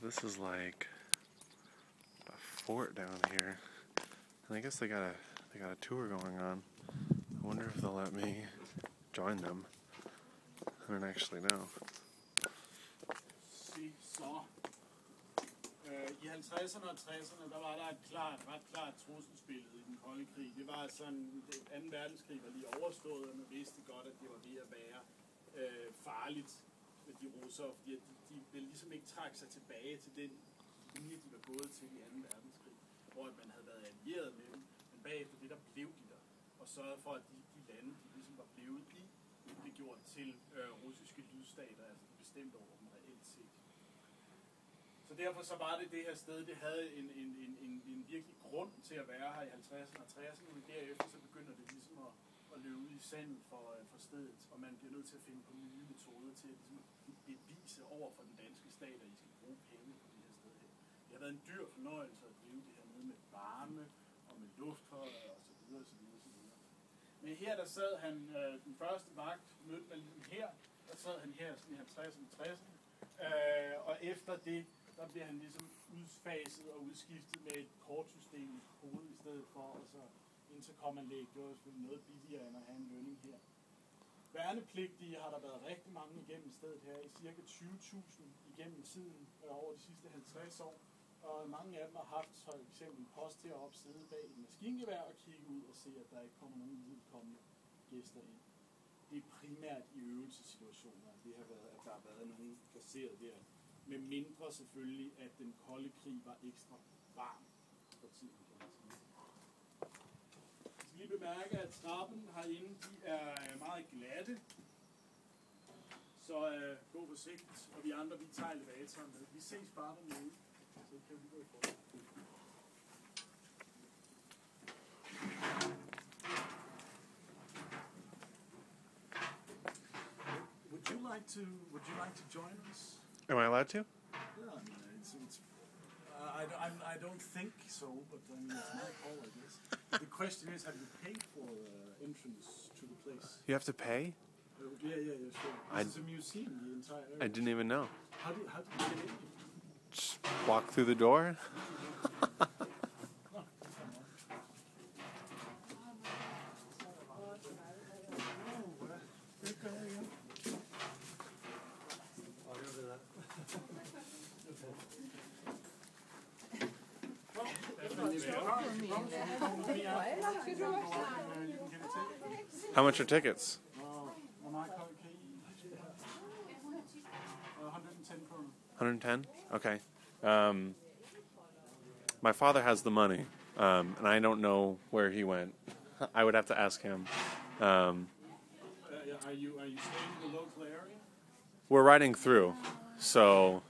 This is like a fort down here, and I guess they got a tour going on. I wonder if they'll let me join them. I don't actually know. I 50'erne og 60'erne, der var der et ret klart trusselsbillede i den kolde krig. Det var sådan, 2. verdenskrig var lige overstået, og man vidste godt, at det var ved at være farligt med de russere, fordi de ville ligesom ikke trække sig tilbage til den linje, de var gået til i 2. verdenskrig, hvor man havde været allieret med dem, men bagefter det, der blev de der, og sørgede for, at de lande, de ligesom var blevet i, blev gjort til russiske lydstater, altså de bestemte over dem reelt set. Så derfor så var det her sted, det havde en virkelig grund til at være her i 50'erne og 60'erne, men derefter så begynder det ligesom at løbe ud i sandet for stedet, og man bliver nødt til at finde på nye metoder til at ligesom bevise over for den danske stat, at I skal bruge penge på det her sted her. Det har været en dyr fornøjelse at drive det her nede med varme og med lufthold og så videre, så videre, så videre. Men her der sad han, den første vagt, mødte man lige her, der sad han her sådan i 50'erne og 60'erne, og efter det, der bliver han ligesom udfaset og udskiftet med et kortsystem i kode i stedet for, og så intercomanlæg, det var selvfølgelig noget billigere end at have en lønning her. Værnepligtige har der været rigtig mange igennem stedet her, i cirka 20.000 igennem tiden over de sidste 50 år, og mange af dem har haft for eksempel post til at opsidde bag et maskingevær og kigge ud og se, at der ikke kommer nogen udkommende gæster ind. Det er primært i øvelsessituationer, det har været, at der har været nogen placeret der. Med mindre selvfølgelig, at den kolde krig var ekstra varm for tiden, kan man sige. Jeg skal lige bemærke, at trappen herinde, de er meget glatte. Så gå forsigtigt, og vi andre, vi tager elevatoren med. Vi ses bare dernede, så kan vi gå i forhold. Would you like to join us? Am I allowed to? Yeah, I mean, I don't think so, but I mean, it's my call, I guess. The question is, have you paid for entrance to the place? You have to pay? Yeah, sure. This is a museum, the entire area. I didn't even know. How did you get in? Just walk through the door? How much are tickets? 110? Okay. My father has the money, and I don't know where he went. I would have to ask him. Are you staying in the local area? We're riding through, so